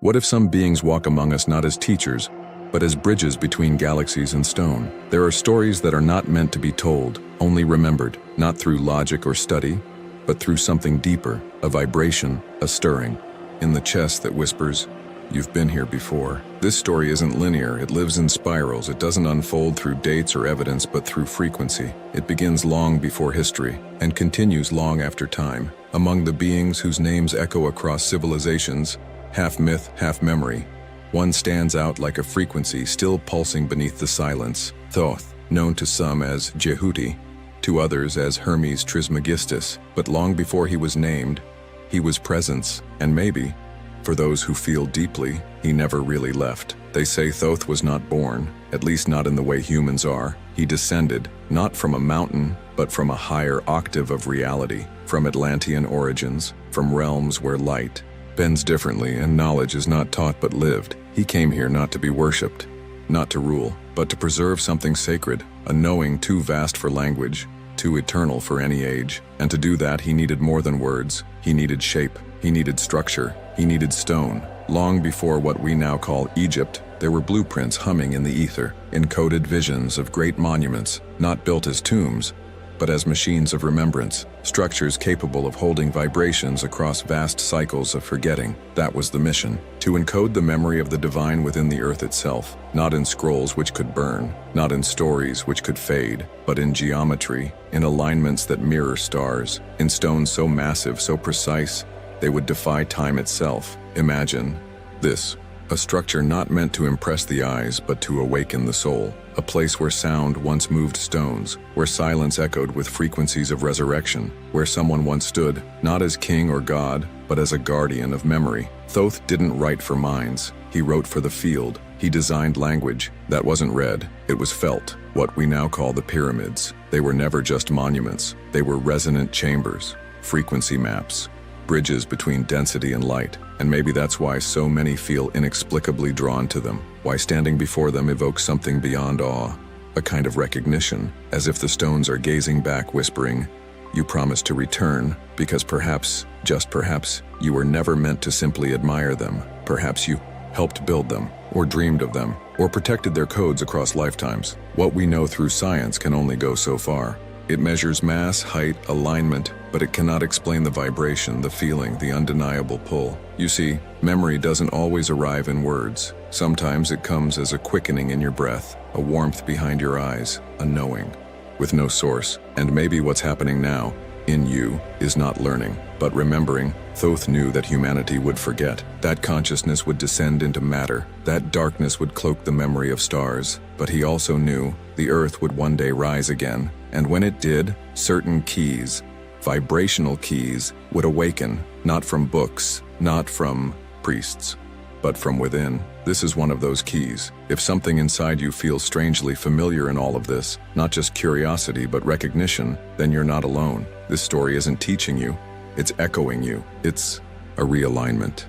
What if some beings walk among us not as teachers, but as bridges between galaxies and stone? There are stories that are not meant to be told, only remembered, not through logic or study, but through something deeper, a vibration, a stirring, in the chest that whispers, "You've been here before." This story isn't linear, it lives in spirals. It doesn't unfold through dates or evidence, but through frequency. It begins long before history, and continues long after time. Among the beings whose names echo across civilizations, half myth, half memory, one stands out like a frequency still pulsing beneath the silence. Thoth, known to some as Jehuti, to others as Hermes Trismegistus, but long before he was named, he was presence, and maybe, for those who feel deeply, he never really left. They say Thoth was not born, at least not in the way humans are. He descended, not from a mountain, but from a higher octave of reality, from Atlantean origins, from realms where light bends differently and knowledge is not taught but lived. He came here not to be worshipped, not to rule, but to preserve something sacred, a knowing too vast for language, too eternal for any age. And to do that he needed more than words. He needed shape, he needed structure, he needed stone. Long before what we now call Egypt, there were blueprints humming in the ether, encoded visions of great monuments, not built as tombs, but as machines of remembrance, structures capable of holding vibrations across vast cycles of forgetting. That was the mission, to encode the memory of the divine within the earth itself, not in scrolls which could burn, not in stories which could fade, but in geometry, in alignments that mirror stars, in stones so massive, so precise, they would defy time itself. Imagine this, a structure not meant to impress the eyes but to awaken the soul. A place where sound once moved stones, where silence echoed with frequencies of resurrection, where someone once stood, not as king or god, but as a guardian of memory. Thoth didn't write for minds, he wrote for the field. He designed language that wasn't read, it was felt. What we now call the pyramids. They were never just monuments, they were resonant chambers, frequency maps, bridges between density and light. And maybe that's why so many feel inexplicably drawn to them, why standing before them evokes something beyond awe, a kind of recognition, as if the stones are gazing back, whispering, "You promised to return," because perhaps, just perhaps, you were never meant to simply admire them. Perhaps you helped build them, or dreamed of them, or protected their codes across lifetimes. What we know through science can only go so far. It measures mass, height, alignment, but it cannot explain the vibration, the feeling, the undeniable pull. You see, memory doesn't always arrive in words. Sometimes it comes as a quickening in your breath, a warmth behind your eyes, a knowing, with no source. And maybe what's happening now, in you, is not learning, but remembering. Thoth knew that humanity would forget, that consciousness would descend into matter, that darkness would cloak the memory of stars. But he also knew the earth would one day rise again, and when it did, certain keys, vibrational keys, would awaken, not from books, not from priests, but from within. This is one of those keys. If something inside you feels strangely familiar in all of this, not just curiosity but recognition, then you're not alone. This story isn't teaching you, it's echoing you. It's a realignment,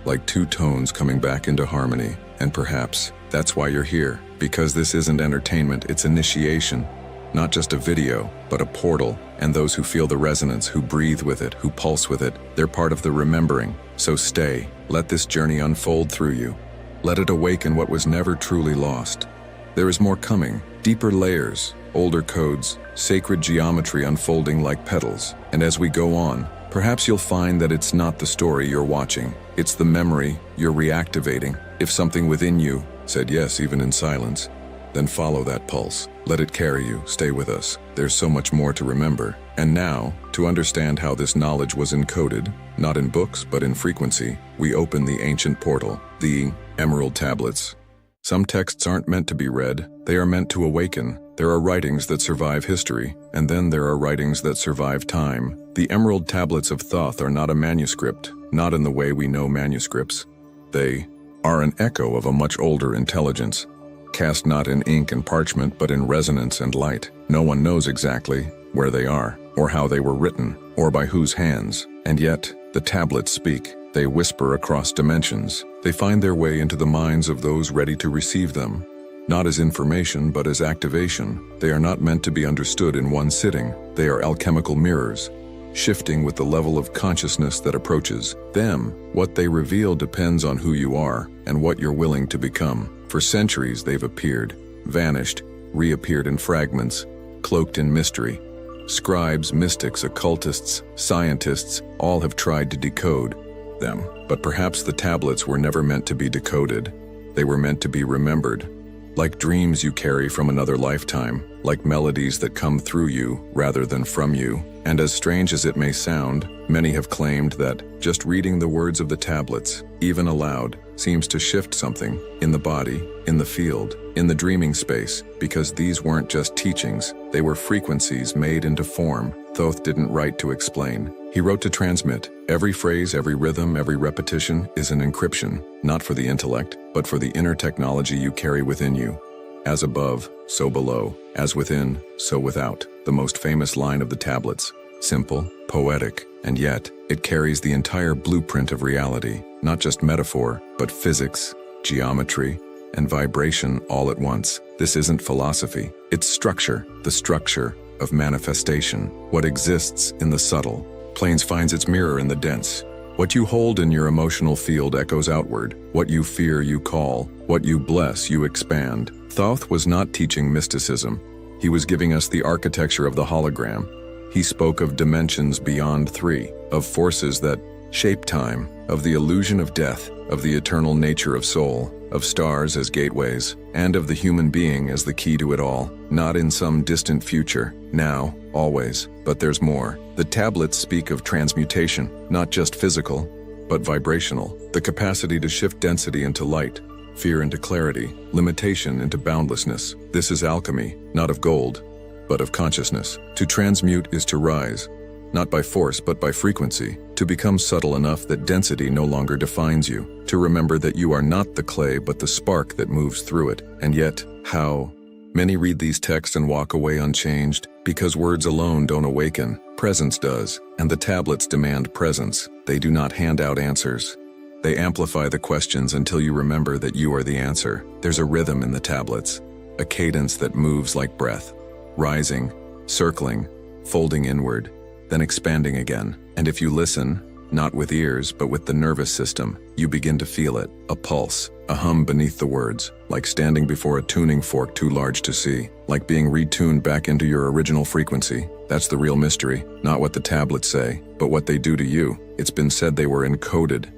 like two tones coming back into harmony. And perhaps that's why you're here, because this isn't entertainment, it's initiation. Not just a video, but a portal, and those who feel the resonance, who breathe with it, who pulse with it, they're part of the remembering. So stay, let this journey unfold through you. Let it awaken what was never truly lost. There is more coming, deeper layers, older codes, sacred geometry unfolding like petals. And as we go on, perhaps you'll find that it's not the story you're watching, it's the memory you're reactivating. If something within you said yes, even in silence, then follow that pulse. Let it carry you, stay with us. There's so much more to remember. And now, to understand how this knowledge was encoded, not in books but in frequency, we open the ancient portal, the Emerald Tablets. Some texts aren't meant to be read, they are meant to awaken. There are writings that survive history, and then there are writings that survive time. The Emerald Tablets of Thoth are not a manuscript, not in the way we know manuscripts. They are an echo of a much older intelligence, cast not in ink and parchment but in resonance and light. No one knows exactly where they are, or how they were written, or by whose hands. And yet, the tablets speak. They whisper across dimensions. They find their way into the minds of those ready to receive them. Not as information, but as activation. They are not meant to be understood in one sitting. They are alchemical mirrors, shifting with the level of consciousness that approaches them. What they reveal depends on who you are and what you're willing to become. For centuries they've appeared, vanished, reappeared in fragments, cloaked in mystery. Scribes, mystics, occultists, scientists, all have tried to decode them. But perhaps the tablets were never meant to be decoded. They were meant to be remembered. Like dreams you carry from another lifetime, like melodies that come through you rather than from you. And as strange as it may sound, many have claimed that just reading the words of the tablets, even aloud, seems to shift something in the body, in the field, in the dreaming space, because these weren't just teachings, they were frequencies made into form. Thoth didn't write to explain. He wrote to transmit. Every phrase, every rhythm, every repetition is an encryption, not for the intellect, but for the inner technology you carry within you. As above, so below. As within, so without. The most famous line of the tablets. Simple, poetic, and yet, it carries the entire blueprint of reality. Not just metaphor, but physics, geometry, and vibration all at once. This isn't philosophy. It's structure. The structure of manifestation. What exists in the subtle. Planes finds its mirror in the dense. What you hold in your emotional field echoes outward. What you fear you call. What you bless you expand. Thoth was not teaching mysticism. He was giving us the architecture of the hologram. He spoke of dimensions beyond three, of forces that shape time, of the illusion of death, of the eternal nature of soul, of stars as gateways, and of the human being as the key to it all. Not in some distant future, now, always, but there's more. The tablets speak of transmutation, not just physical, but vibrational. The capacity to shift density into light, fear into clarity, limitation into boundlessness. This is alchemy, not of gold, but of consciousness. To transmute is to rise, not by force but by frequency, to become subtle enough that density no longer defines you, to remember that you are not the clay but the spark that moves through it. And yet, how many read these texts and walk away unchanged? Because words alone don't awaken, presence does, and the tablets demand presence. They do not hand out answers. They amplify the questions until you remember that you are the answer. There's a rhythm in the tablets, a cadence that moves like breath, rising, circling, folding inward, then expanding again. And if you listen, not with ears, but with the nervous system, you begin to feel it, a pulse, a hum beneath the words, like standing before a tuning fork too large to see, like being retuned back into your original frequency. That's the real mystery, not what the tablets say, but what they do to you. It's been said they were encoded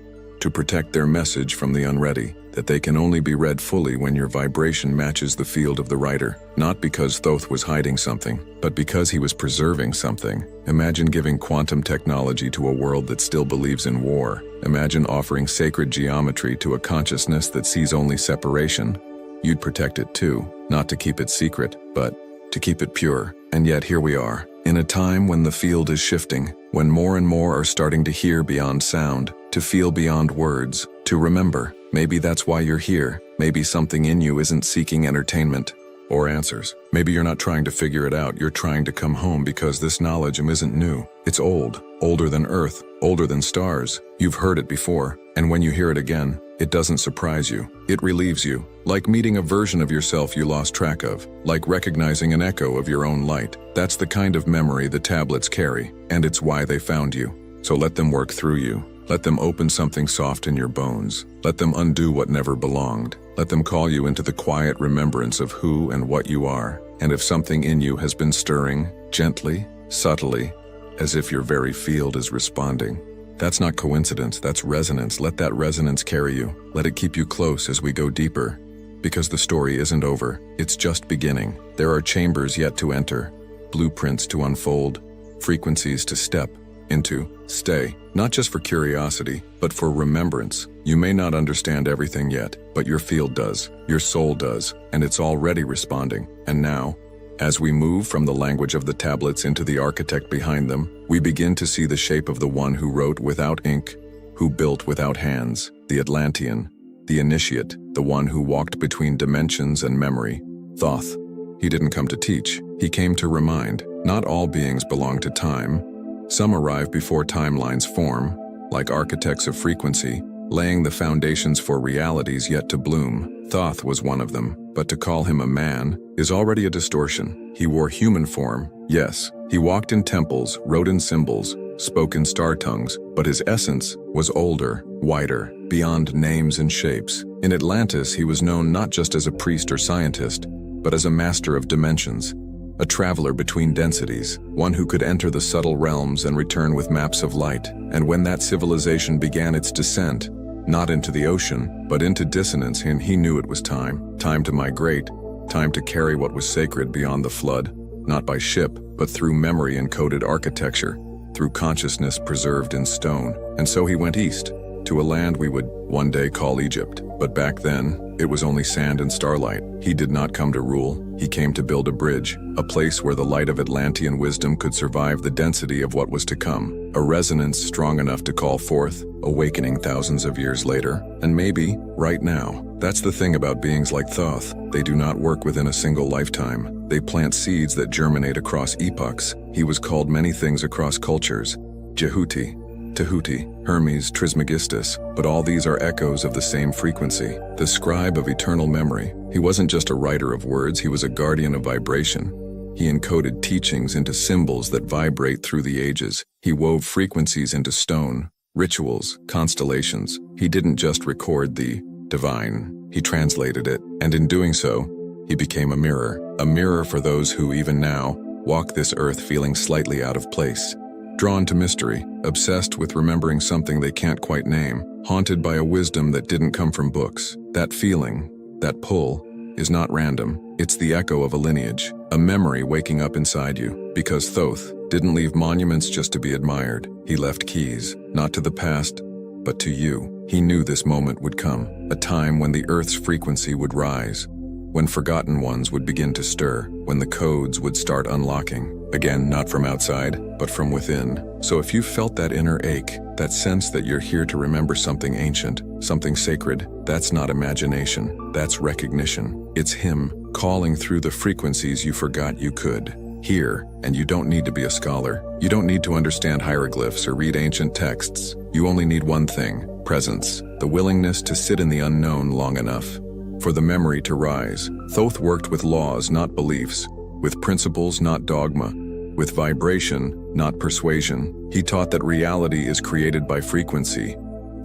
to protect their message from the unready, that they can only be read fully when your vibration matches the field of the writer. Not because Thoth was hiding something, but because he was preserving something. Imagine giving quantum technology to a world that still believes in war. Imagine offering sacred geometry to a consciousness that sees only separation. You'd protect it too, not to keep it secret, but to keep it pure. And yet here we are, in a time when the field is shifting, when more and more are starting to hear beyond sound, to feel beyond words, to remember. Maybe that's why you're here. Maybe something in you isn't seeking entertainment or answers. Maybe you're not trying to figure it out. You're trying to come home because this knowledge isn't new. It's old, older than Earth, older than stars. You've heard it before, and when you hear it again, it doesn't surprise you. It relieves you, like meeting a version of yourself you lost track of, like recognizing an echo of your own light. That's the kind of memory the tablets carry, and it's why they found you. So let them work through you. Let them open something soft in your bones. Let them undo what never belonged. Let them call you into the quiet remembrance of who and what you are. And if something in you has been stirring, gently, subtly, as if your very field is responding, that's not coincidence, that's resonance. Let that resonance carry you. Let it keep you close as we go deeper. Because the story isn't over, it's just beginning. There are chambers yet to enter, blueprints to unfold, frequencies to step into, stay, not just for curiosity, but for remembrance. You may not understand everything yet, but your field does, your soul does, and it's already responding. And now, as we move from the language of the tablets into the architect behind them, we begin to see the shape of the one who wrote without ink, who built without hands, the Atlantean, the initiate, the one who walked between dimensions and memory, Thoth. He didn't come to teach, he came to remind. Not all beings belong to time. Some arrive before timelines form, like architects of frequency, laying the foundations for realities yet to bloom. Thoth was one of them, but to call him a man is already a distortion. He wore human form, yes. He walked in temples, wrote in symbols, spoke in star tongues, but his essence was older, wider, beyond names and shapes. In Atlantis, he was known not just as a priest or scientist, but as a master of dimensions, a traveler between densities, one who could enter the subtle realms and return with maps of light. And when that civilization began its descent, not into the ocean, but into dissonance, he knew it was time to migrate, time to carry what was sacred beyond the flood, not by ship, but through memory-encoded architecture, through consciousness preserved in stone. And so he went east, to a land we would one day call Egypt. But back then, it was only sand and starlight. He did not come to rule, he came to build a bridge, a place where the light of Atlantean wisdom could survive the density of what was to come, a resonance strong enough to call forth, awakening thousands of years later, and maybe, right now. That's the thing about beings like Thoth. They do not work within a single lifetime. They plant seeds that germinate across epochs. He was called many things across cultures: Jehuti, Tahuti, Hermes, Trismegistus, but all these are echoes of the same frequency, the scribe of eternal memory. He wasn't just a writer of words, he was a guardian of vibration. He encoded teachings into symbols that vibrate through the ages. He wove frequencies into stone, rituals, constellations. He didn't just record the divine, he translated it, and in doing so, he became a mirror for those who, even now, walk this earth feeling slightly out of place. Drawn to mystery, obsessed with remembering something they can't quite name, haunted by a wisdom that didn't come from books. That feeling, that pull, is not random. It's the echo of a lineage, a memory waking up inside you. Because Thoth didn't leave monuments just to be admired. He left keys, not to the past, but to you. He knew this moment would come, a time when the Earth's frequency would rise, when forgotten ones would begin to stir, when the codes would start unlocking. Again, not from outside, but from within. So if you felt that inner ache, that sense that you're here to remember something ancient, something sacred, that's not imagination, that's recognition. It's him calling through the frequencies you forgot you could hear. And you don't need to be a scholar. You don't need to understand hieroglyphs or read ancient texts. You only need one thing: presence, the willingness to sit in the unknown long enough for the memory to rise. Thoth worked with laws, not beliefs, with principles, not dogma, with vibration, not persuasion. He taught that reality is created by frequency,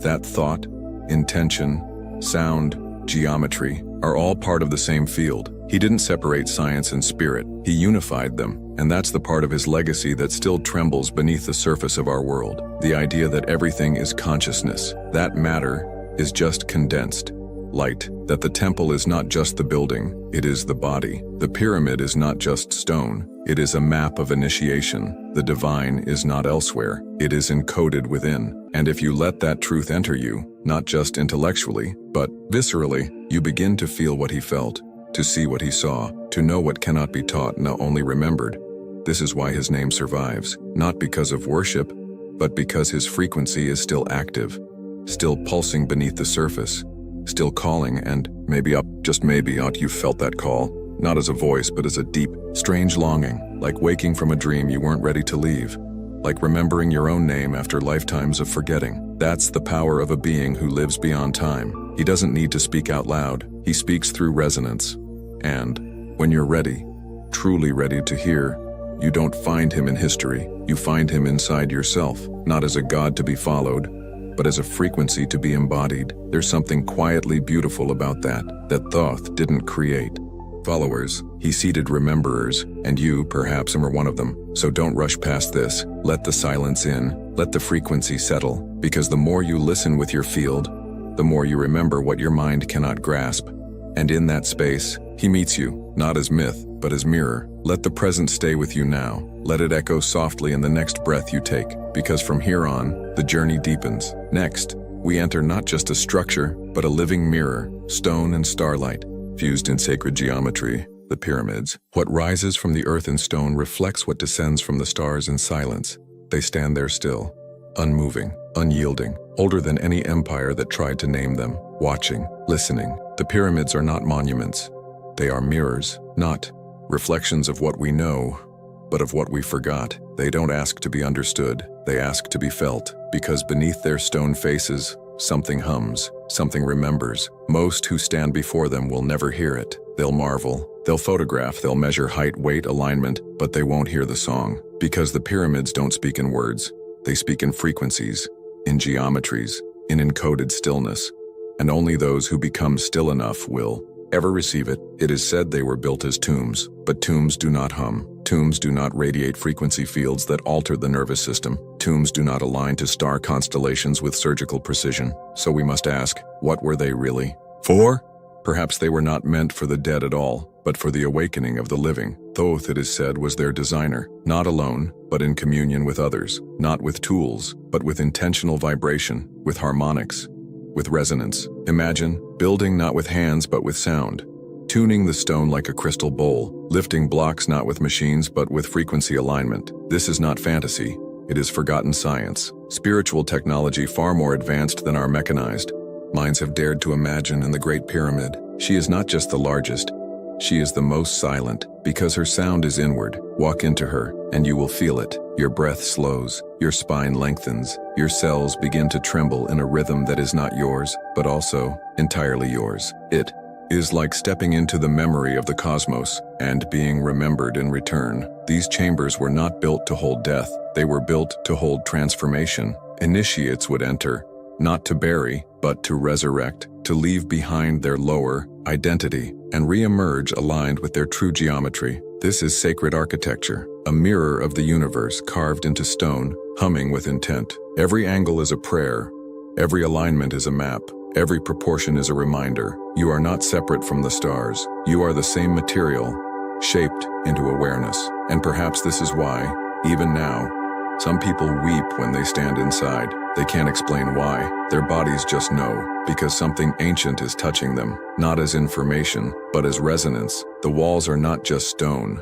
that thought, intention, sound, geometry are all part of the same field. He didn't separate science and spirit, he unified them, and that's the part of his legacy that still trembles beneath the surface of our world. The idea that everything is consciousness, that matter is just condensed light, that the temple is not just the building, it is the body. The pyramid is not just stone, it is a map of initiation. The divine is not elsewhere, it is encoded within. And if you let that truth enter you, not just intellectually, but viscerally, you begin to feel what he felt, to see what he saw, to know what cannot be taught, not only remembered. This is why his name survives, not because of worship, but because his frequency is still active, still pulsing beneath the surface, still calling. And maybe just maybe you felt that call, not as a voice, but as a deep, strange longing, like waking from a dream you weren't ready to leave, like remembering your own name after lifetimes of forgetting. That's the power of a being who lives beyond time. He doesn't need to speak out loud, he speaks through resonance. And when you're ready, truly ready to hear, you don't find him in history, you find him inside yourself, not as a god to be followed, but as a frequency to be embodied. There's something quietly beautiful about that Thoth didn't create followers, he seeded rememberers, and you, perhaps, are one of them. So don't rush past this, let the silence in, let the frequency settle, because the more you listen with your field, the more you remember what your mind cannot grasp. And in that space, he meets you, not as myth, but as mirror. Let the present stay with you now. Let it echo softly in the next breath you take, because from here on, the journey deepens. Next, we enter not just a structure, but a living mirror, stone and starlight, fused in sacred geometry, the pyramids. What rises from the earth and stone reflects what descends from the stars in silence. They stand there still, unmoving, unyielding, older than any empire that tried to name them, watching, listening. The pyramids are not monuments. They are mirrors, not reflections of what we know, but of what we forgot. They don't ask to be understood, they ask to be felt, because beneath their stone faces, something hums, something remembers. Most who stand before them will never hear it. They'll marvel, they'll photograph, they'll measure height, weight, alignment, but they won't hear the song, because the pyramids don't speak in words. They speak in frequencies, in geometries, in encoded stillness, and only those who become still enough will ever receive it. It is said they were built as tombs, but tombs do not hum. Tombs do not radiate frequency fields that alter the nervous system. Tombs do not align to star constellations with surgical precision. So we must ask, what were they really for? Perhaps they were not meant for the dead at all, but for the awakening of the living. Thoth, it is said, was their designer, not alone, but in communion with others, not with tools, but with intentional vibration, with harmonics, with resonance. Imagine building not with hands but with sound, tuning the stone like a crystal bowl, lifting blocks not with machines but with frequency alignment. This is not fantasy, it is forgotten science, spiritual technology far more advanced than our mechanized minds have dared to imagine. In the Great Pyramid, she is not just the largest, she is the most silent, because her sound is inward. Walk into her, and you will feel it. Your breath slows, your spine lengthens, your cells begin to tremble in a rhythm that is not yours, but also entirely yours. It is like stepping into the memory of the cosmos and being remembered in return. These chambers were not built to hold death, they were built to hold transformation. Initiates would enter, not to bury, but to resurrect, to leave behind their lower identity and re-emerge aligned with their true geometry. This is sacred architecture, a mirror of the universe carved into stone, humming with intent. Every angle is a prayer, every alignment is a map, every proportion is a reminder. You are not separate from the stars. You are the same material, shaped into awareness. And perhaps this is why, even now, some people weep when they stand inside. They can't explain why. Their bodies just know, because something ancient is touching them, not as information, but as resonance. The walls are not just stone.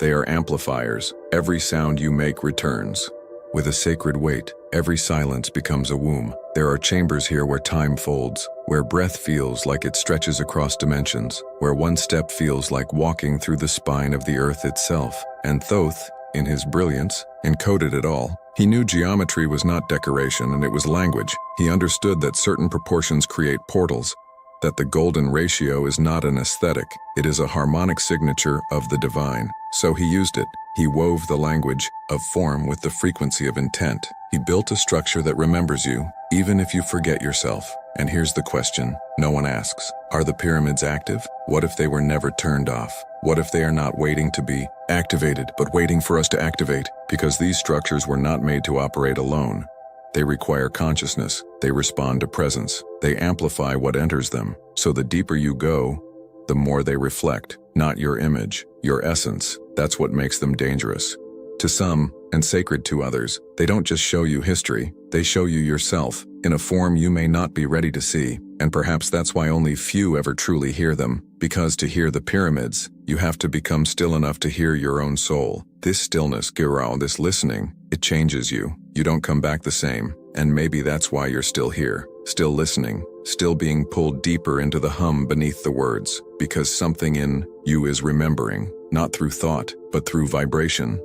They are amplifiers. Every sound you make returns. With a sacred weight, every silence becomes a womb. There are chambers here where time folds, where breath feels like it stretches across dimensions, where one step feels like walking through the spine of the earth itself. And Thoth, in his brilliance, encoded it all. He knew geometry was not decoration and it was language. He understood that certain proportions create portals, that the golden ratio is not an aesthetic, it is a harmonic signature of the divine. So he used it. He wove the language of form with the frequency of intent. He built a structure that remembers you, even if you forget yourself. And here's the question no one asks. Are the pyramids active? What if they were never turned off? What if they are not waiting to be activated, but waiting for us to activate? Because these structures were not made to operate alone. They require consciousness. They respond to presence. They amplify what enters them. So the deeper you go, the more they reflect, not your image, your essence. That's what makes them dangerous to some and sacred to others. They don't just show you history, they show you yourself in a form you may not be ready to see. And perhaps that's why only few ever truly hear them, because to hear the pyramids, you have to become still enough to hear your own soul. This stillness, Girao, this listening, it changes you. You don't come back the same. And maybe that's why you're still here, still listening, still being pulled deeper into the hum beneath the words, because something in you is remembering, not through thought, but through vibration.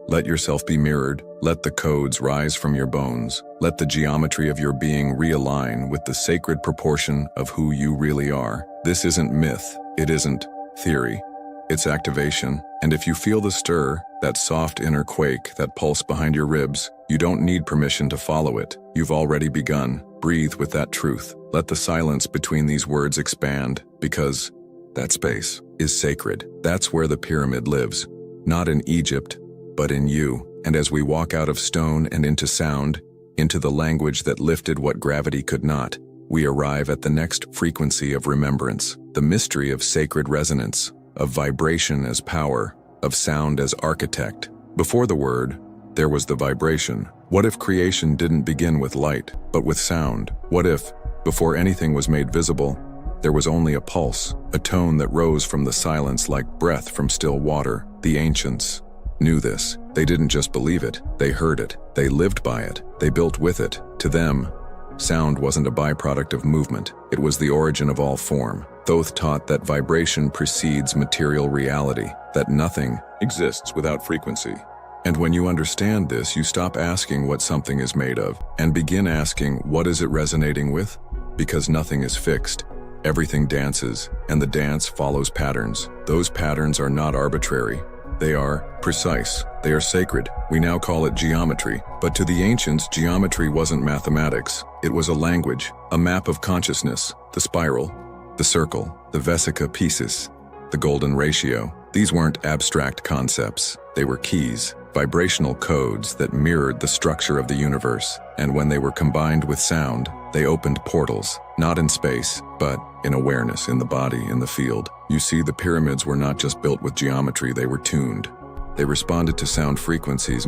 Let yourself be mirrored. Let the codes rise from your bones. Let the geometry of your being realign with the sacred proportion of who you really are. This isn't myth. It isn't theory. It's activation. And if you feel the stir, that soft inner quake, that pulse behind your ribs, you don't need permission to follow it. You've already begun. Breathe with that truth. Let the silence between these words expand, because that space is sacred. That's where the pyramid lives. Not in Egypt, but in you. And as we walk out of stone and into sound, into the language that lifted what gravity could not, we arrive at the next frequency of remembrance, the mystery of sacred resonance, of vibration as power, of sound as architect. Before the word, there was the vibration. What if creation didn't begin with light, but with sound? What if, before anything was made visible, there was only a pulse, a tone that rose from the silence like breath from still water? The ancients knew this. They didn't just believe it, they heard it, they lived by it, they built with it. To them, sound wasn't a byproduct of movement, it was the origin of all form. Thoth taught that vibration precedes material reality, that nothing exists without frequency. And when you understand this, you stop asking what something is made of, and begin asking, what is it resonating with? Because nothing is fixed. Everything dances, and the dance follows patterns. Those patterns are not arbitrary. They are precise. They are sacred. We now call it geometry. But to the ancients, geometry wasn't mathematics. It was a language, a map of consciousness, the spiral, the circle, the vesica piscis, the golden ratio. These weren't abstract concepts. They were keys, vibrational codes that mirrored the structure of the universe. And when they were combined with sound, they opened portals, not in space, but in awareness, in the body, in the field. You see, the pyramids were not just built with geometry, they were tuned. They responded to sound frequencies,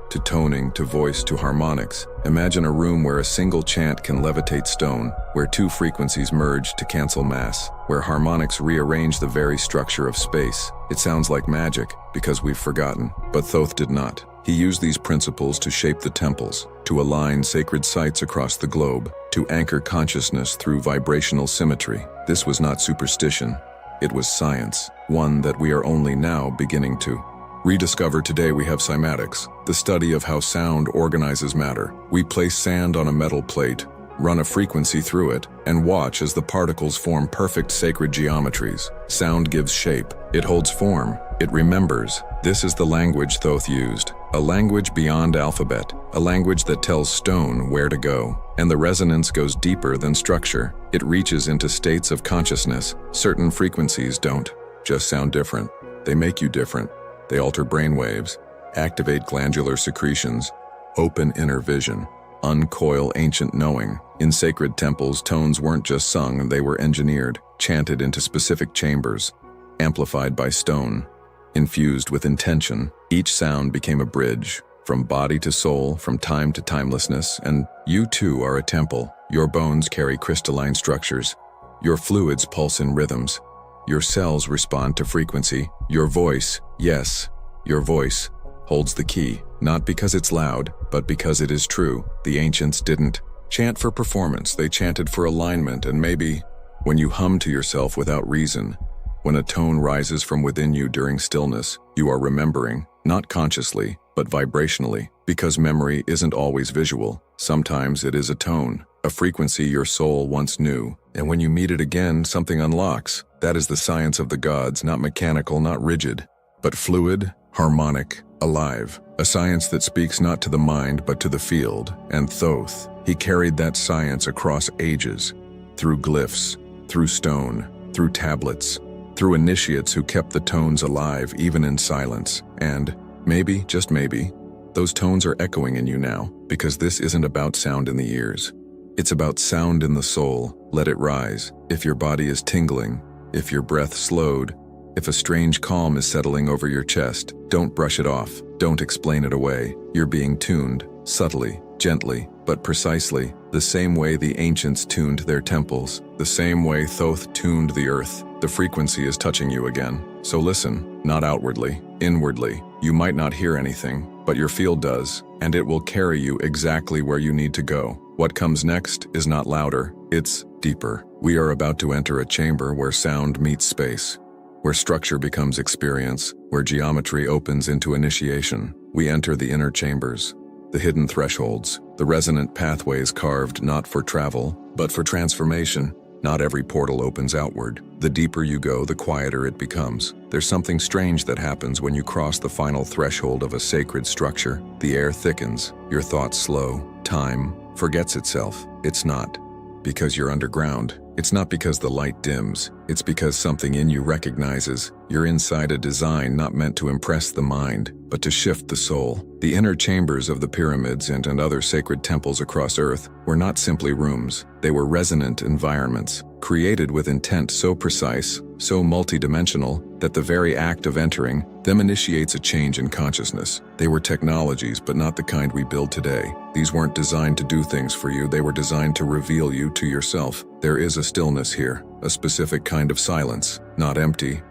to toning, to voice, to harmonics. Imagine a room where a single chant can levitate stone, where two frequencies merge to cancel mass, where harmonics rearrange the very structure of space. It sounds like magic, because we've forgotten. But Thoth did not. He used these principles to shape the temples, to align sacred sites across the globe, to anchor consciousness through vibrational symmetry. This was not superstition. It was science, one that we are only now beginning to rediscover. Today we have cymatics, the study of how sound organizes matter. We place sand on a metal plate, run a frequency through it, and watch as the particles form perfect sacred geometries. Sound gives shape. It holds form. It remembers. This is the language Thoth used, a language beyond alphabet, a language that tells stone where to go. And the resonance goes deeper than structure. It reaches into states of consciousness. Certain frequencies don't just sound different. They make you different. They alter brainwaves, activate glandular secretions, open inner vision, uncoil ancient knowing. In sacred temples, tones weren't just sung, they were engineered, chanted into specific chambers, amplified by stone, infused with intention. Each sound became a bridge, from body to soul, from time to timelessness, and you too are a temple. Your bones carry crystalline structures. Your fluids pulse in rhythms. Your cells respond to frequency. Your voice, yes, your voice, holds the key, not because it's loud, but because it is true. The ancients didn't chant for performance, they chanted for alignment. And maybe when you hum to yourself without reason, when a tone rises from within you during stillness, you are remembering, not consciously, but vibrationally, because memory isn't always visual. Sometimes it is a tone, a frequency your soul once knew, and when you meet it again, something unlocks. That is the science of the gods, not mechanical, not rigid, but fluid, harmonic, alive. A science that speaks not to the mind, but to the field. And Thoth, he carried that science across ages, through glyphs, through stone, through tablets, through initiates who kept the tones alive even in silence. And maybe, just maybe, those tones are echoing in you now, because this isn't about sound in the ears. It's about sound in the soul. Let it rise. If your body is tingling, if your breath slowed, if a strange calm is settling over your chest, don't brush it off. Don't explain it away. You're being tuned, subtly, gently, but precisely, the same way the ancients tuned their temples, the same way Thoth tuned the earth. The frequency is touching you again. So listen, not outwardly, inwardly. You might not hear anything, but your field does, and it will carry you exactly where you need to go. What comes next is not louder, it's deeper. We are about to enter a chamber where sound meets space, where structure becomes experience, where geometry opens into initiation. We enter the inner chambers, the hidden thresholds, the resonant pathways carved not for travel, but for transformation. Not every portal opens outward. The deeper you go, the quieter it becomes. There's something strange that happens when you cross the final threshold of a sacred structure. The air thickens, your thoughts slow, time forgets itself. It's not because you're underground. It's not because the light dims. It's because something in you recognizes you're inside a design not meant to impress the mind, but to shift the soul. The inner chambers of the pyramids and other sacred temples across Earth were not simply rooms. They were resonant environments, created with intent so precise, so multidimensional, that the very act of entering them initiates a change in consciousness. They were technologies, but not the kind we build today. These weren't designed to do things for you, they were designed to reveal you to yourself. There is a stillness here, a specific kind of silence, not empty,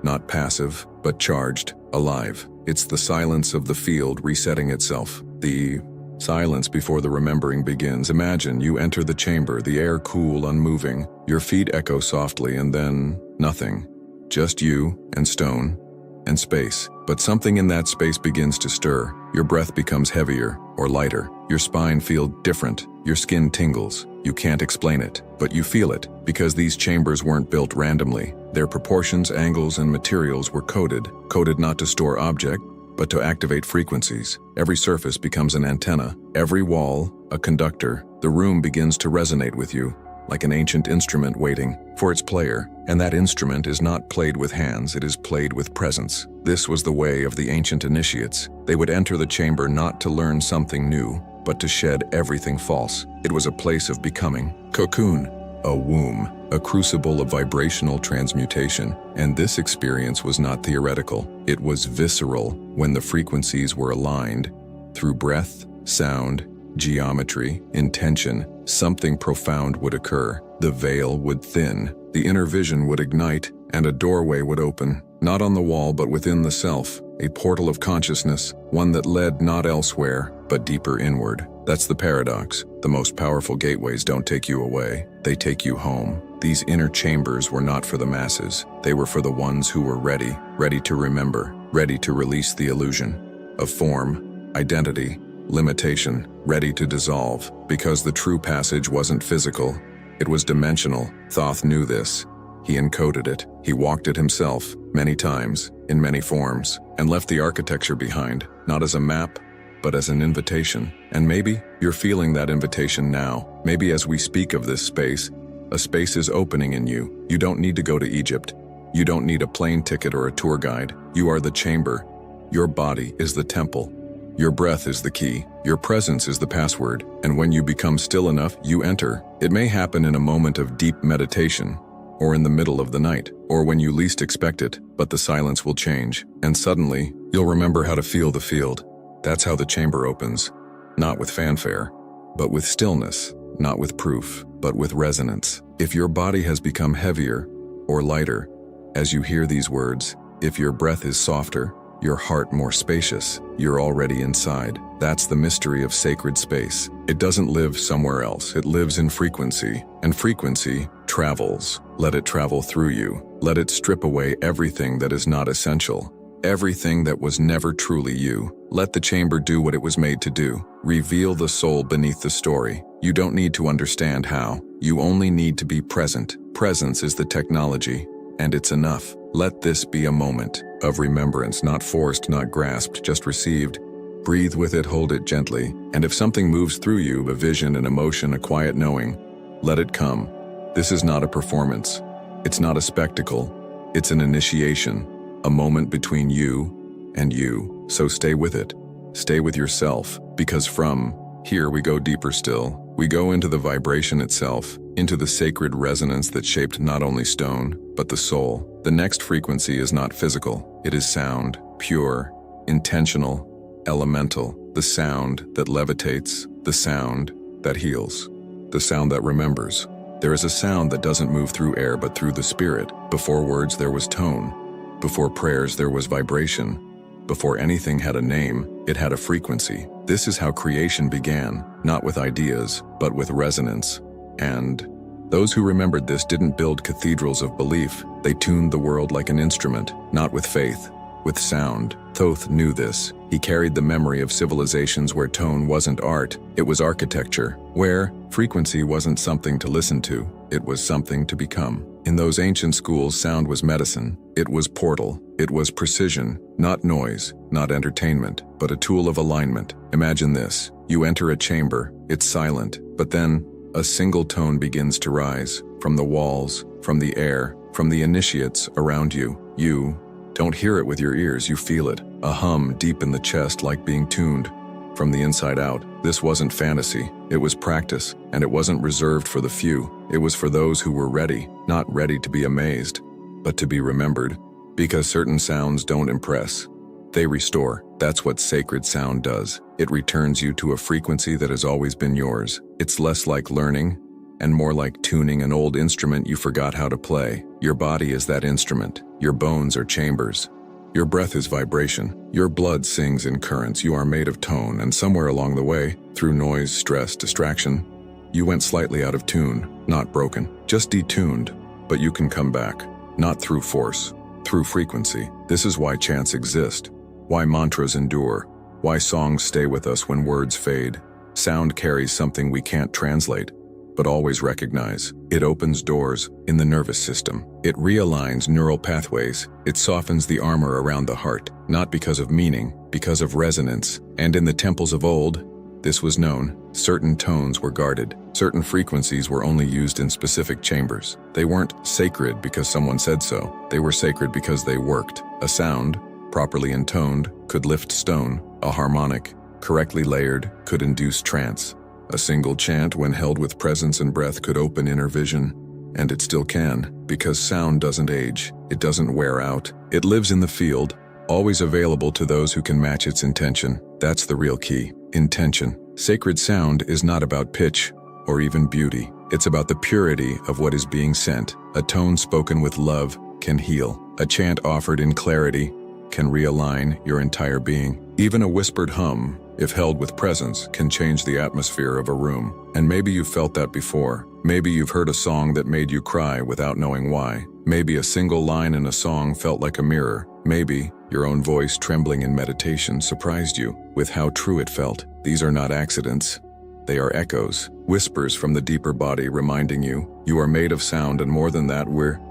not passive, but charged, alive. It's the silence of the field resetting itself. The silence before the remembering begins. Imagine you enter the chamber, the air cool, unmoving, your feet echo softly, and then nothing. Just you and stone and space. But something in that space begins to stir. Your breath becomes heavier or lighter. Your spine feels different. Your skin tingles. You can't explain it, but you feel it, because these chambers weren't built randomly. Their proportions, angles, and materials were coded not to store object, but to activate frequencies. Every surface becomes an antenna, every wall a conductor. The room begins to resonate with you, like an ancient instrument waiting for its player. And that instrument is not played with hands, it is played with presence. This was the way of the ancient initiates. They would enter the chamber not to learn something new, but to shed everything false. It was a place of becoming. Cocoon, a womb, a crucible of vibrational transmutation. And this experience was not theoretical. It was visceral when the frequencies were aligned. Through breath, sound, geometry, intention, something profound would occur. The veil would thin, the inner vision would ignite, and a doorway would open, not on the wall but within the self, a portal of consciousness, one that led not elsewhere, but deeper inward. That's the paradox. The most powerful gateways don't take you away, they take you home. These inner chambers were not for the masses, they were for the ones who were ready to remember, ready to release the illusion of form, identity, limitation, ready to dissolve, because the true passage wasn't physical, it was dimensional. Thoth knew this. He encoded it. He walked it himself, many times, in many forms, and left the architecture behind, not as a map, but as an invitation. And maybe you're feeling that invitation now. Maybe as we speak of this space, a space is opening in you. You don't need to go to Egypt. You don't need a plane ticket or a tour guide. You are the chamber. Your body is the temple. Your breath is the key. Your presence is the password. And when you become still enough, you enter. It may happen in a moment of deep meditation, or in the middle of the night, or when you least expect it, but the silence will change. And suddenly, you'll remember how to feel the field. That's how the chamber opens. Not with fanfare, but with stillness. Not with proof, but with resonance. If your body has become heavier or lighter, as you hear these words, if your breath is softer, your heart more spacious, you're already inside. That's the mystery of sacred space. It doesn't live somewhere else. It lives in frequency, and frequency travels. Let it travel through you. Let it strip away everything that is not essential, everything that was never truly you. Let the chamber do what it was made to do. Reveal the soul beneath the story. You don't need to understand how. You only need to be present. Presence is the technology, and it's enough. Let this be a moment of remembrance, not forced, not grasped, just received. Breathe with it, hold it gently, and if something moves through you, a vision, an emotion, a quiet knowing, let it come. This is not a performance. It's not a spectacle. It's an initiation, a moment between you and you. So stay with it. Stay with yourself, because from here we go deeper still. We go into the vibration itself, into the sacred resonance that shaped not only stone, but the soul. The next frequency is not physical. It is sound, pure, intentional, elemental. The sound that levitates, the sound that heals, the sound that remembers. There is a sound that doesn't move through air but through the spirit. Before words there was tone. Before prayers there was vibration. Before anything had a name, it had a frequency. This is how creation began, not with ideas, but with resonance. And those who remembered this didn't build cathedrals of belief. They tuned the world like an instrument, not with faith, with sound. Thoth knew this. He carried the memory of civilizations where tone wasn't art, it was architecture, where frequency wasn't something to listen to, it was something to become. In those ancient schools, sound was medicine. It was portal. It was precision, not noise, not entertainment, but a tool of alignment. Imagine this. You enter a chamber, it's silent, but then a single tone begins to rise, from the walls, from the air, from the initiates around you. You don't hear it with your ears, you feel it, a hum deep in the chest like being tuned from the inside out. This wasn't fantasy, it was practice, and it wasn't reserved for the few. It was for those who were ready, not ready to be amazed, but to be remembered. Because certain sounds don't impress, they restore. That's what sacred sound does. It returns you to a frequency that has always been yours. It's less like learning, and more like tuning an old instrument you forgot how to play. Your body is that instrument. Your bones are chambers. Your breath is vibration. Your blood sings in currents. You are made of tone, and somewhere along the way, through noise, stress, distraction, you went slightly out of tune, not broken, just detuned. But you can come back, not through force, through frequency. This is why chants exist, why mantras endure, why songs stay with us when words fade. Sound carries something we can't translate, but always recognize. It opens doors in the nervous system. It realigns neural pathways. It softens the armor around the heart, not because of meaning, because of resonance. And in the temples of old, this was known. Certain tones were guarded. Certain frequencies were only used in specific chambers. They weren't sacred because someone said so. They were sacred because they worked. A sound, properly intoned, could lift stone. A harmonic, correctly layered, could induce trance. A single chant, when held with presence and breath, could open inner vision. And it still can, because sound doesn't age. It doesn't wear out. It lives in the field, always available to those who can match its intention. That's the real key. Intention. Sacred sound is not about pitch or even beauty. It's about the purity of what is being sent. A tone spoken with love can heal. A chant offered in clarity can realign your entire being. Even a whispered hum, if held with presence, can change the atmosphere of a room. And maybe you've felt that before. Maybe you've heard a song that made you cry without knowing why. Maybe a single line in a song felt like a mirror. Maybe your own voice, trembling in meditation, surprised you with how true it felt. These are not accidents. They are echoes, whispers from the deeper body reminding you are made of sound, and more than that,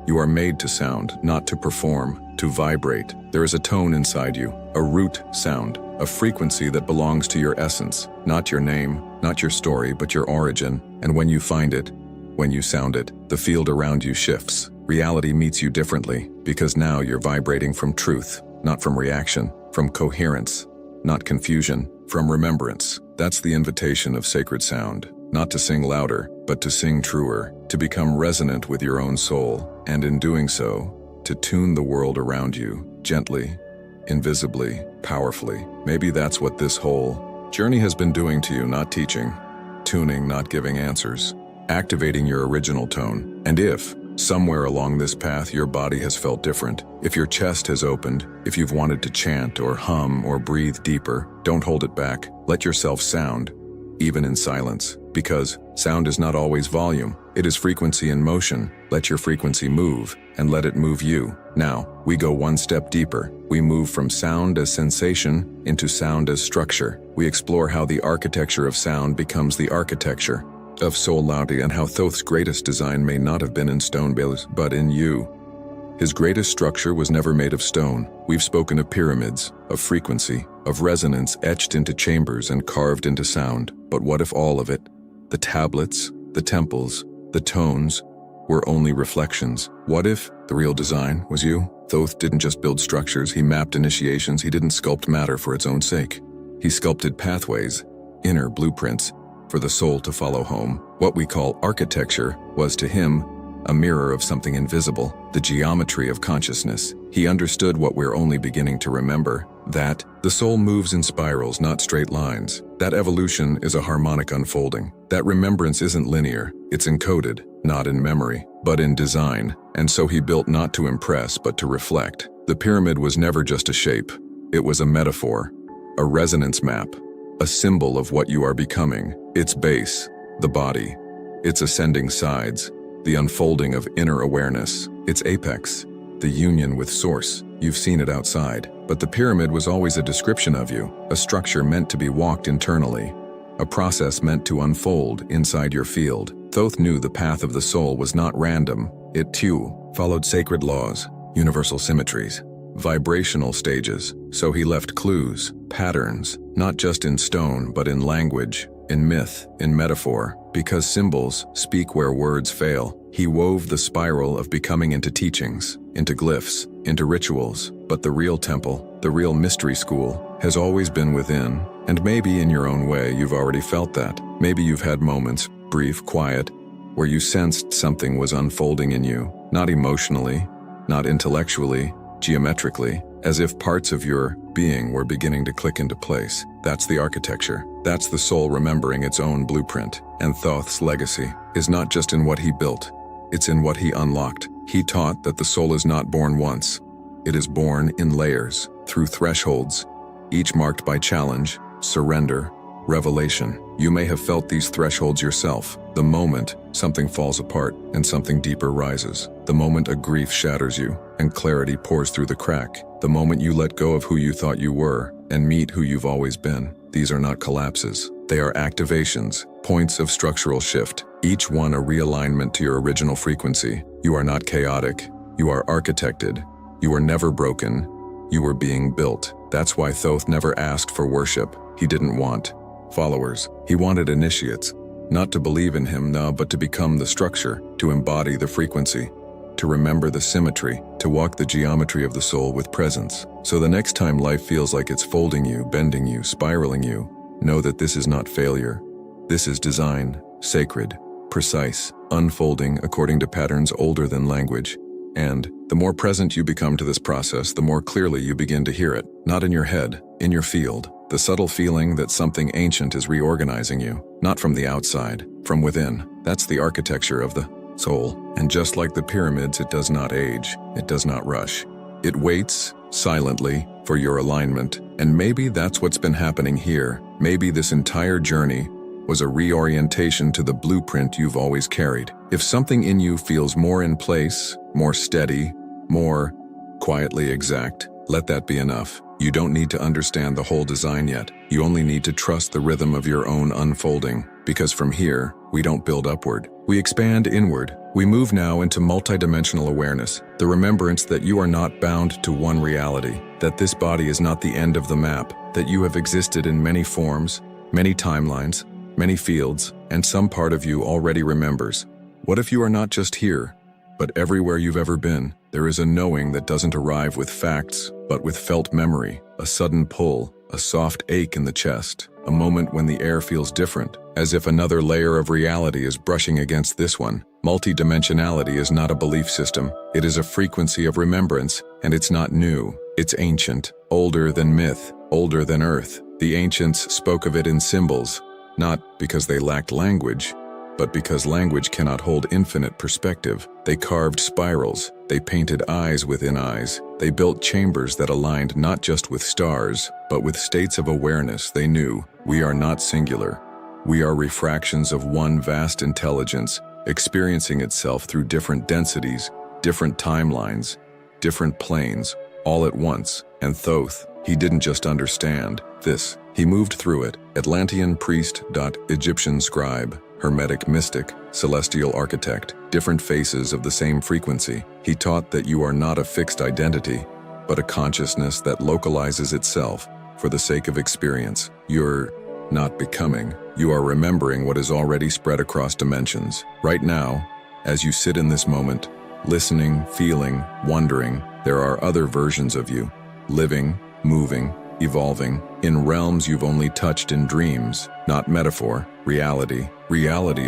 you are made to sound, not to perform, to vibrate. There is a tone inside you, a root sound, a frequency that belongs to your essence, not your name, not your story, but your origin. And when you find it, when you sound it, the field around you shifts. Reality meets you differently, because now you're vibrating from truth, not from reaction, from coherence, not confusion, from remembrance. That's the invitation of sacred sound, not to sing louder, but to sing truer, to become resonant with your own soul, and in doing so, to tune the world around you, gently, invisibly, powerfully. Maybe that's what this whole journey has been doing to you, not teaching, tuning, not giving answers, activating your original tone. And if, somewhere along this path, your body has felt different, if your chest has opened, if you've wanted to chant or hum or breathe deeper, don't hold it back. Let yourself sound, even in silence, because sound is not always volume. It is frequency in motion. Let your frequency move, and let it move you. Now, we go one step deeper. We move from sound as sensation into sound as structure. We explore how the architecture of sound becomes the architecture of soulati, and how Thoth's greatest design may not have been in stone but in you. His greatest structure was never made of stone. We've spoken of pyramids, of frequency, of resonance etched into chambers and carved into sound. But what if all of it, the tablets, the temples, the tones, were only reflections? What if the real design was you? Thoth didn't just build structures, he mapped initiations. He didn't sculpt matter for its own sake. He sculpted pathways, inner blueprints, for the soul to follow home. What we call architecture was to him a mirror of something invisible, the geometry of consciousness. He understood what we're only beginning to remember, that the soul moves in spirals, not straight lines. That evolution is a harmonic unfolding. That remembrance isn't linear, it's encoded, not in memory, but in design. And so he built not to impress, but to reflect. The pyramid was never just a shape. It was a metaphor, a resonance map, a symbol of what you are becoming. Its base, the body, its ascending sides, the unfolding of inner awareness, its apex, the union with source. You've seen it outside, but the pyramid was always a description of you, a structure meant to be walked internally, a process meant to unfold inside your field. Thoth knew the path of the soul was not random. It too followed sacred laws, universal symmetries, vibrational stages. So he left clues, patterns, not just in stone, but in language, in myth, in metaphor. Because symbols speak where words fail, he wove the spiral of becoming into teachings, into glyphs, into rituals. But the real temple, the real mystery school, has always been within. And maybe in your own way you've already felt that. Maybe you've had moments, brief, quiet, where you sensed something was unfolding in you, not emotionally, not intellectually, geometrically, as if parts of your being were beginning to click into place. That's the architecture. That's the soul remembering its own blueprint. And Thoth's legacy is not just in what he built, it's in what he unlocked. He taught that the soul is not born once. It is born in layers, through thresholds, each marked by challenge, surrender, revelation. You may have felt these thresholds yourself. The moment something falls apart and something deeper rises. The moment a grief shatters you. and clarity pours through the crack. The moment you let go of who you thought you were and meet who you've always been. These are not collapses. They are activations, points of structural shift, each one a realignment to your original frequency. You are not chaotic. You are architected. You were never broken. You were being built. That's why Thoth never asked for worship. He didn't want followers. He wanted initiates. Not to believe in him, no, but to become the structure, to embody the frequency, to remember the symmetry, to walk the geometry of the soul with presence. So the next time life feels like it's folding you, bending you, spiraling you, know that this is not failure. This is design, sacred, precise, unfolding according to patterns older than language. And the more present you become to this process, the more clearly you begin to hear it, not in your head, in your field. The subtle feeling that something ancient is reorganizing you, not from the outside, from within. That's the architecture of the soul. And just like the pyramids, it does not age, it does not rush. It waits, silently, for your alignment. And maybe that's what's been happening here. Maybe this entire journey was a reorientation to the blueprint you've always carried. If something in you feels more in place, more steady, more quietly exact, let that be enough. You don't need to understand the whole design yet. You only need to trust the rhythm of your own unfolding. Because from here, we don't build upward. We expand inward. We move now into multidimensional awareness, the remembrance that you are not bound to one reality, that this body is not the end of the map, that you have existed in many forms, many timelines, many fields, and some part of you already remembers. What if you are not just here, but everywhere you've ever been? There is a knowing that doesn't arrive with facts, but with felt memory, a sudden pull, a soft ache in the chest, a moment when the air feels different, as if another layer of reality is brushing against this one. Multidimensionality is not a belief system. It is a frequency of remembrance, and it's not new. It's ancient, older than myth, older than earth. The ancients spoke of it in symbols, not because they lacked language, but because language cannot hold infinite perspective. They carved spirals, they painted eyes within eyes, they built chambers that aligned not just with stars, but with states of awareness. They knew, we are not singular. We are refractions of one vast intelligence, experiencing itself through different densities, different timelines, different planes, all at once. And Thoth, he didn't just understand this, he moved through it. Atlantean priest, Egyptian scribe, hermetic mystic, celestial architect, different faces of the same frequency. He taught that you are not a fixed identity, but a consciousness that localizes itself for the sake of experience. You're not becoming, you are remembering what is already spread across dimensions. Right now, as you sit in this moment, listening, feeling, wondering, there are other versions of you, living, moving, evolving, in realms you've only touched in dreams, not metaphor, reality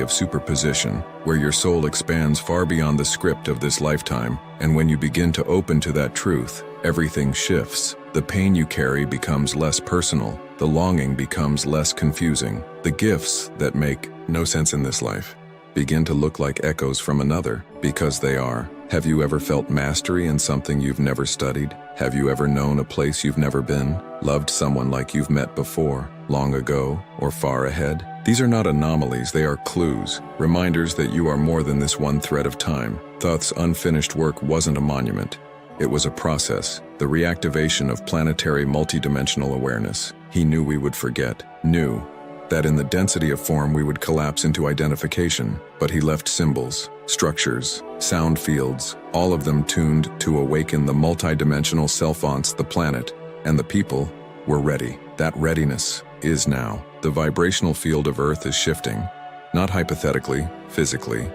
of superposition, where your soul expands far beyond the script of this lifetime. And when you begin to open to that truth, everything shifts. The pain you carry becomes less personal, the longing becomes less confusing. The gifts that make no sense in this life begin to look like echoes from another, because they are. Have you ever felt mastery in something you've never studied? Have you ever known a place you've never been? Loved someone like you've met before, long ago, or far ahead? These are not anomalies, they are clues, reminders that you are more than this one thread of time. Thoth's unfinished work wasn't a monument. It was a process, the reactivation of planetary multidimensional awareness. He knew we would forget, knew that in the density of form we would collapse into identification, but he left symbols, structures, sound fields, all of them tuned to awaken the multidimensional self-once the planet, and the people were ready. That readiness is now. The vibrational field of Earth is shifting, not hypothetically, physically,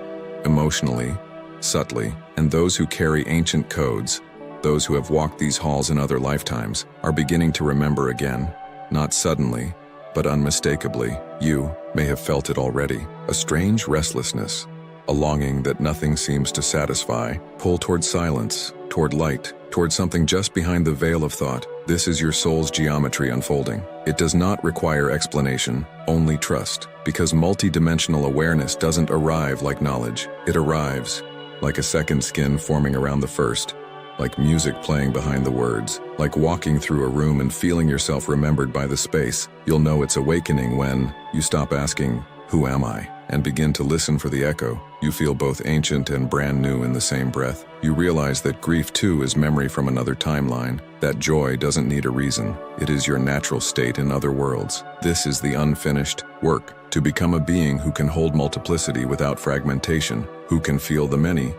emotionally, subtly, and those who carry ancient codes, those who have walked these halls in other lifetimes, are beginning to remember again, not suddenly, but unmistakably. You may have felt it already, a strange restlessness, a longing that nothing seems to satisfy, pull toward silence, toward light, toward something just behind the veil of thought. This is your soul's geometry unfolding. It does not require explanation, only trust, because multidimensional awareness doesn't arrive like knowledge. It arrives like a second skin forming around the first, like music playing behind the words, like walking through a room and feeling yourself remembered by the space. You'll know it's awakening when you stop asking, "Who am I?" and begin to listen for the echo, you feel both ancient and brand new in the same breath. You realize that grief too is memory from another timeline, that joy doesn't need a reason. It is your natural state in other worlds. This is the unfinished work, to become a being who can hold multiplicity without fragmentation, who can feel the many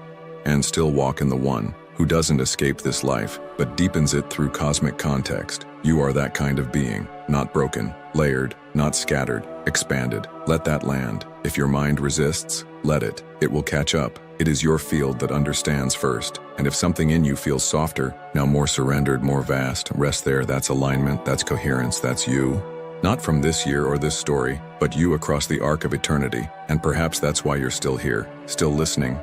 and still walk in the one, who doesn't escape this life, but deepens it through cosmic context. You are that kind of being, not broken, layered, not scattered, expanded. Let that land. If your mind resists, let it. It will catch up. It is your field that understands first. And if something in you feels softer, now more surrendered, more vast, rest there. That's alignment, that's coherence, that's you. Not from this year or this story, but you across the arc of eternity. And perhaps that's why you're still here, still listening,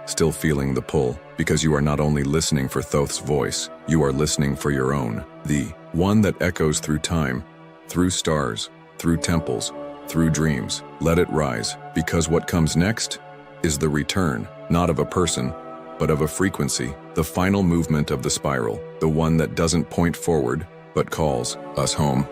still feeling the pull, because you are not only listening for Thoth's voice, you are listening for your own, the one that echoes through time, through stars, through temples, through dreams. Let it rise, because what comes next is the return, not of a person, but of a frequency, the final movement of the spiral, the one that doesn't point forward, but calls us home.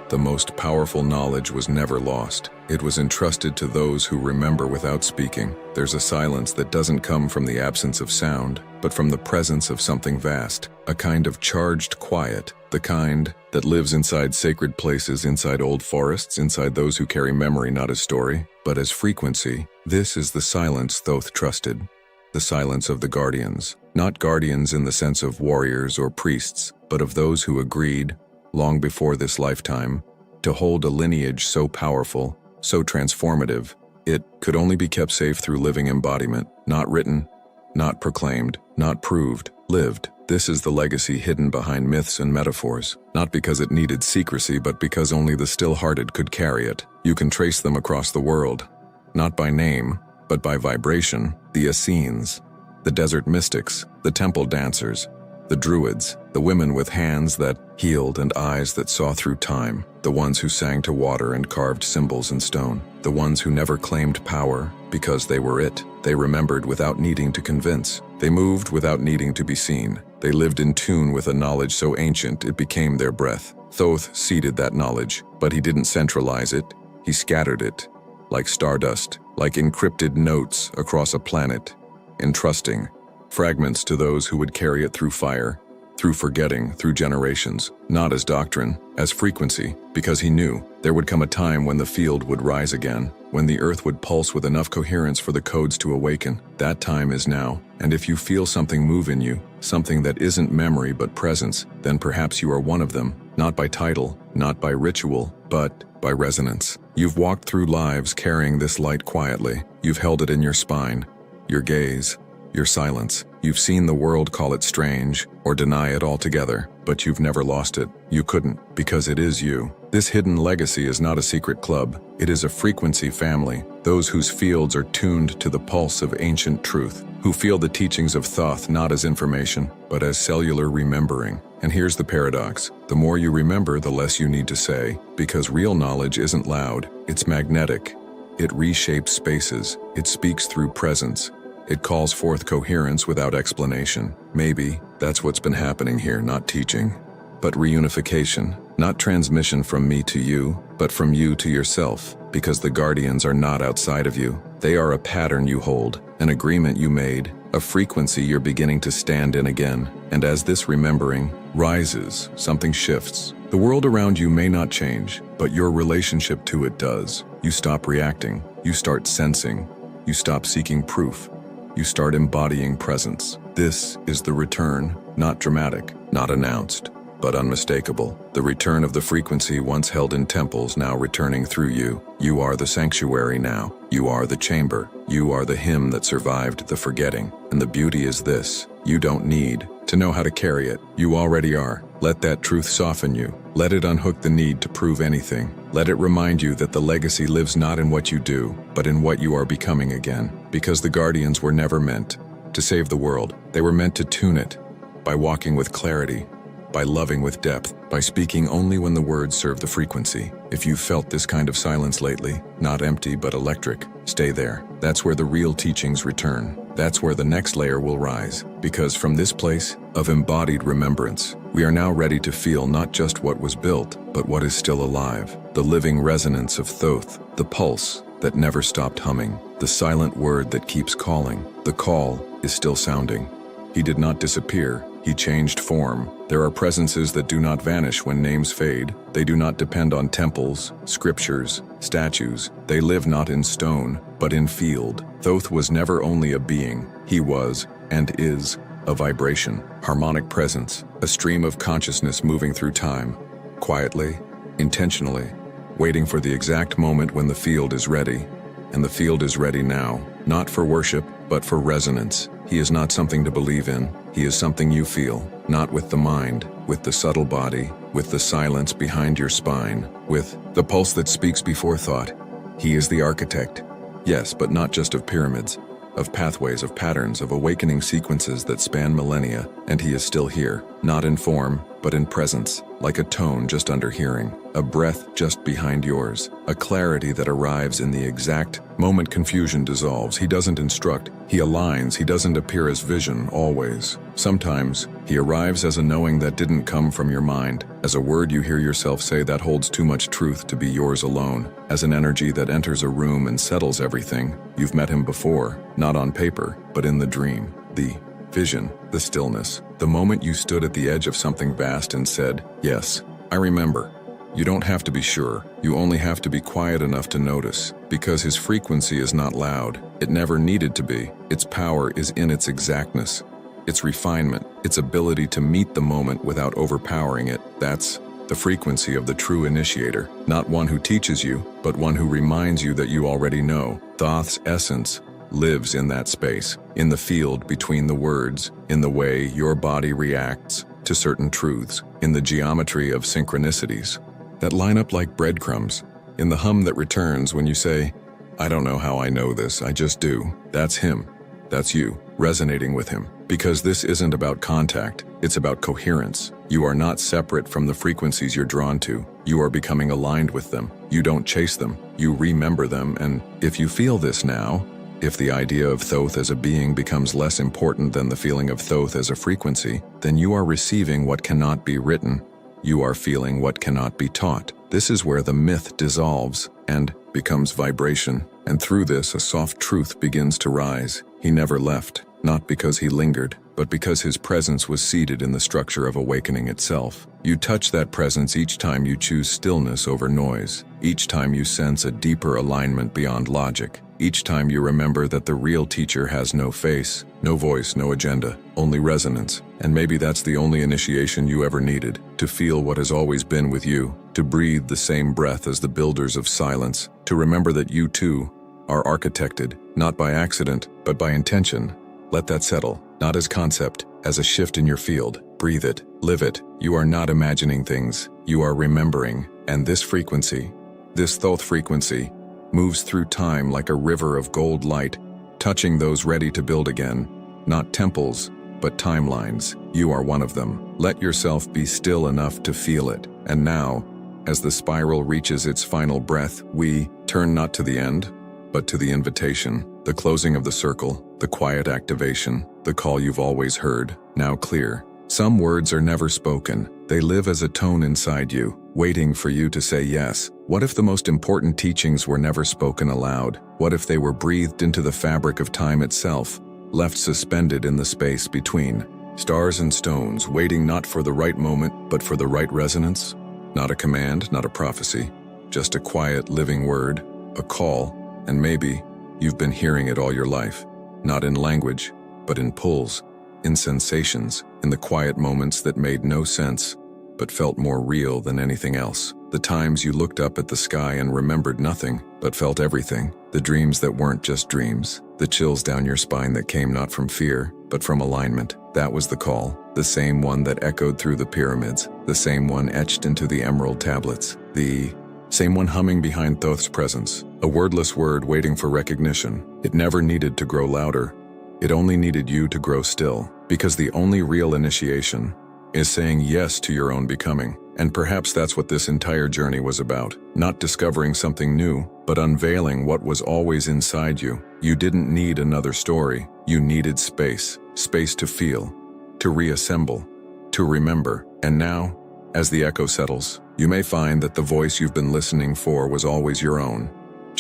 The most powerful knowledge was never lost. It was entrusted to those who remember without speaking. There's a silence that doesn't come from the absence of sound, but from the presence of something vast, a kind of charged quiet, the kind that lives inside sacred places, inside old forests, inside those who carry memory not as story, but as frequency. This is the silence Thoth trusted, the silence of the guardians. Not guardians in the sense of warriors or priests, but of those who agreed, long before this lifetime, to hold a lineage so powerful, so transformative, it could only be kept safe through living embodiment, not written, not proclaimed, not proved, lived. This is the legacy hidden behind myths and metaphors, not because it needed secrecy, but because only the still-hearted could carry it. You can trace them across the world, not by name, but by vibration. The Essenes, the desert mystics, the temple dancers, the druids, the women with hands that healed and eyes that saw through time, the ones who sang to water and carved symbols in stone, the ones who never claimed power because they were it. They remembered without needing to convince. They moved without needing to be seen. They lived in tune with a knowledge so ancient it became their breath. Thoth seeded that knowledge, but he didn't centralize it. He scattered it, like stardust, like encrypted notes across a planet, entrusting fragments to those who would carry it through fire, through forgetting, through generations, not as doctrine, as frequency, because he knew there would come a time when the field would rise again, when the earth would pulse with enough coherence for the codes to awaken. That time is now, and if you feel something move in you, something that isn't memory but presence, then perhaps you are one of them, not by title, not by ritual, but by resonance. You've walked through lives carrying this light quietly. You've held it in your spine, your gaze, your silence. You've seen the world call it strange or deny it altogether, but you've never lost it. You couldn't, because it is you. This hidden legacy is not a secret club. It is a frequency family, those whose fields are tuned to the pulse of ancient truth, who feel the teachings of Thoth not as information, but as cellular remembering. And here's the paradox. The more you remember, the less you need to say, because real knowledge isn't loud, it's magnetic. It reshapes spaces. It speaks through presence. It calls forth coherence without explanation. Maybe that's what's been happening here, not teaching, but reunification. Not transmission from me to you, but from you to yourself, because the guardians are not outside of you. They are a pattern you hold, an agreement you made, a frequency you're beginning to stand in again. And as this remembering rises, something shifts. The world around you may not change, but your relationship to it does. You stop reacting. You start sensing. You stop seeking proof. You start embodying presence. This is the return, not dramatic, not announced, but unmistakable. The return of the frequency once held in temples, now returning through you. You are the sanctuary now. You are the chamber. You are the hymn that survived the forgetting. And the beauty is this: you don't need to know how to carry it. You already are. Let that truth soften you. Let it unhook the need to prove anything. Let it remind you that the legacy lives not in what you do, but in what you are becoming again. Because the guardians were never meant to save the world. They were meant to tune it, by walking with clarity, by loving with depth, by speaking only when the words serve the frequency. If you've felt this kind of silence lately, not empty but electric, stay there. That's where the real teachings return. That's where the next layer will rise. Because from this place of embodied remembrance, we are now ready to feel not just what was built, but what is still alive. The living resonance of Thoth, the pulse that never stopped humming, the silent word that keeps calling. The call is still sounding. He did not disappear, he changed form. There are presences that do not vanish when names fade. They do not depend on temples, scriptures, statues. They live not in stone, but in field. Thoth was never only a being, he was, and is, a vibration, harmonic presence, a stream of consciousness moving through time, quietly, intentionally, waiting for the exact moment when the field is ready. And the field is ready now, not for worship, but for resonance. He is not something to believe in, he is something you feel, not with the mind, with the subtle body, with the silence behind your spine, with the pulse that speaks before thought. He is the architect. Yes, but not just of pyramids, of pathways, of patterns, of awakening sequences that span millennia, and he is still here, not in form, but in presence, like a tone just under hearing, a breath just behind yours, a clarity that arrives in the exact moment confusion dissolves. He doesn't instruct, he aligns. He doesn't appear as vision, always. Sometimes, he arrives as a knowing that didn't come from your mind, as a word you hear yourself say that holds too much truth to be yours alone, as an energy that enters a room and settles everything. You've met him before, not on paper, but in the dream, the vision, the stillness, the moment you stood at the edge of something vast and said, "Yes, I remember." You don't have to be sure, you only have to be quiet enough to notice, because his frequency is not loud. It never needed to be. Its power is in its exactness, its refinement, its ability to meet the moment without overpowering it. That's the frequency of the true initiator, not one who teaches you, but one who reminds you that you already know. Thoth's essence lives in that space, in the field between the words, in the way your body reacts to certain truths, in the geometry of synchronicities that line up like breadcrumbs, in the hum that returns when you say, "I don't know how I know this, I just do." That's him. That's you, resonating with him. Because this isn't about contact, it's about coherence. You are not separate from the frequencies you're drawn to. You are becoming aligned with them. You don't chase them, you remember them. And if you feel this now, if the idea of Thoth as a being becomes less important than the feeling of Thoth as a frequency, then you are receiving what cannot be written. You are feeling what cannot be taught. This is where the myth dissolves and becomes vibration. And through this, a soft truth begins to rise. He never left, not because he lingered, but because his presence was seated in the structure of awakening itself. You touch that presence each time you choose stillness over noise, each time you sense a deeper alignment beyond logic, each time you remember that the real teacher has no face, no voice, no agenda, only resonance. And maybe that's the only initiation you ever needed, to feel what has always been with you, to breathe the same breath as the builders of silence, to remember that you too are architected, not by accident, but by intention. Let that settle, not as concept, as a shift in your field. Breathe it, live it. You are not imagining things, you are remembering. And this frequency, this Thoth frequency, moves through time like a river of gold light, touching those ready to build again. Not temples, but timelines. You are one of them. Let yourself be still enough to feel it. And now, as the spiral reaches its final breath, we turn not to the end, but to the invitation, the closing of the circle, the quiet activation, the call you've always heard, now clear. Some words are never spoken. They live as a tone inside you, waiting for you to say yes. What if the most important teachings were never spoken aloud? What if they were breathed into the fabric of time itself, left suspended in the space between stars and stones, waiting not for the right moment, but for the right resonance? Not a command, not a prophecy, just a quiet living word, a call, and maybe you've been hearing it all your life, not in language, but in pulls, in sensations, in the quiet moments that made no sense, but felt more real than anything else. The times you looked up at the sky and remembered nothing, but felt everything. The dreams that weren't just dreams. The chills down your spine that came not from fear, but from alignment. That was the call. The same one that echoed through the pyramids. The same one etched into the emerald tablets. The same one humming behind Thoth's presence. A wordless word waiting for recognition. It never needed to grow louder. It only needed you to grow still. Because the only real initiation is saying yes to your own becoming. And perhaps that's what this entire journey was about. Not discovering something new, but unveiling what was always inside you. You didn't need another story. You needed space. Space to feel, to reassemble, to remember. And now, as the echo settles, you may find that the voice you've been listening for was always your own.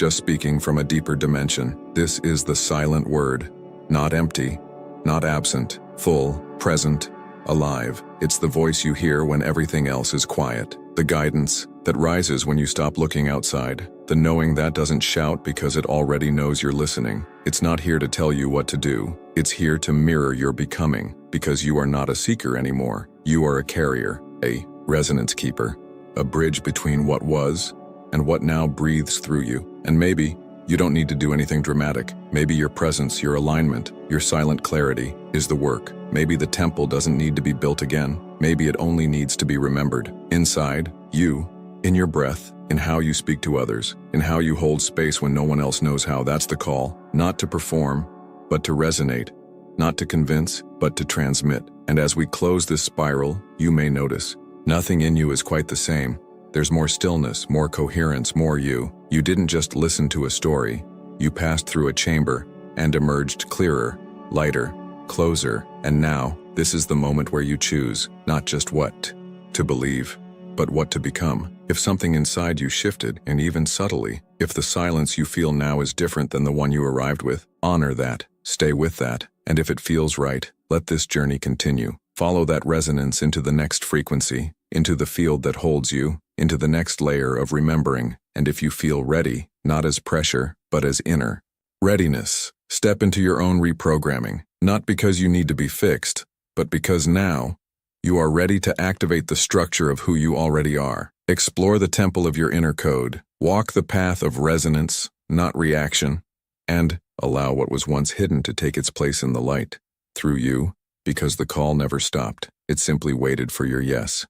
just speaking from a deeper dimension. This is the silent word. Not empty, not absent, full, present, alive. It's the voice you hear when everything else is quiet. The guidance that rises when you stop looking outside. The knowing that doesn't shout because it already knows you're listening. It's not here to tell you what to do. It's here to mirror your becoming, because you are not a seeker anymore. You are a carrier, a resonance keeper, a bridge between what was and what now breathes through you. And maybe you don't need to do anything dramatic. Maybe your presence, your alignment, your silent clarity is the work. Maybe the temple doesn't need to be built again. Maybe it only needs to be remembered. Inside, you, in your breath, in how you speak to others, in how you hold space when no one else knows how. That's the call. Not to perform, but to resonate. Not to convince, but to transmit. And as we close this spiral, you may notice, nothing in you is quite the same. There's more stillness, more coherence, more you. You didn't just listen to a story. You passed through a chamber and emerged clearer, lighter, closer. And now, this is the moment where you choose, not just what to believe, but what to become. If something inside you shifted, and even subtly, if the silence you feel now is different than the one you arrived with, honor that, stay with that, and if it feels right, let this journey continue. Follow that resonance into the next frequency, into the field that holds you, into the next layer of remembering, and if you feel ready, not as pressure, but as inner readiness, step into your own reprogramming, not because you need to be fixed, but because now, you are ready to activate the structure of who you already are. Explore the temple of your inner code, walk the path of resonance, not reaction, and allow what was once hidden to take its place in the light, through you, because the call never stopped. It simply waited for your yes.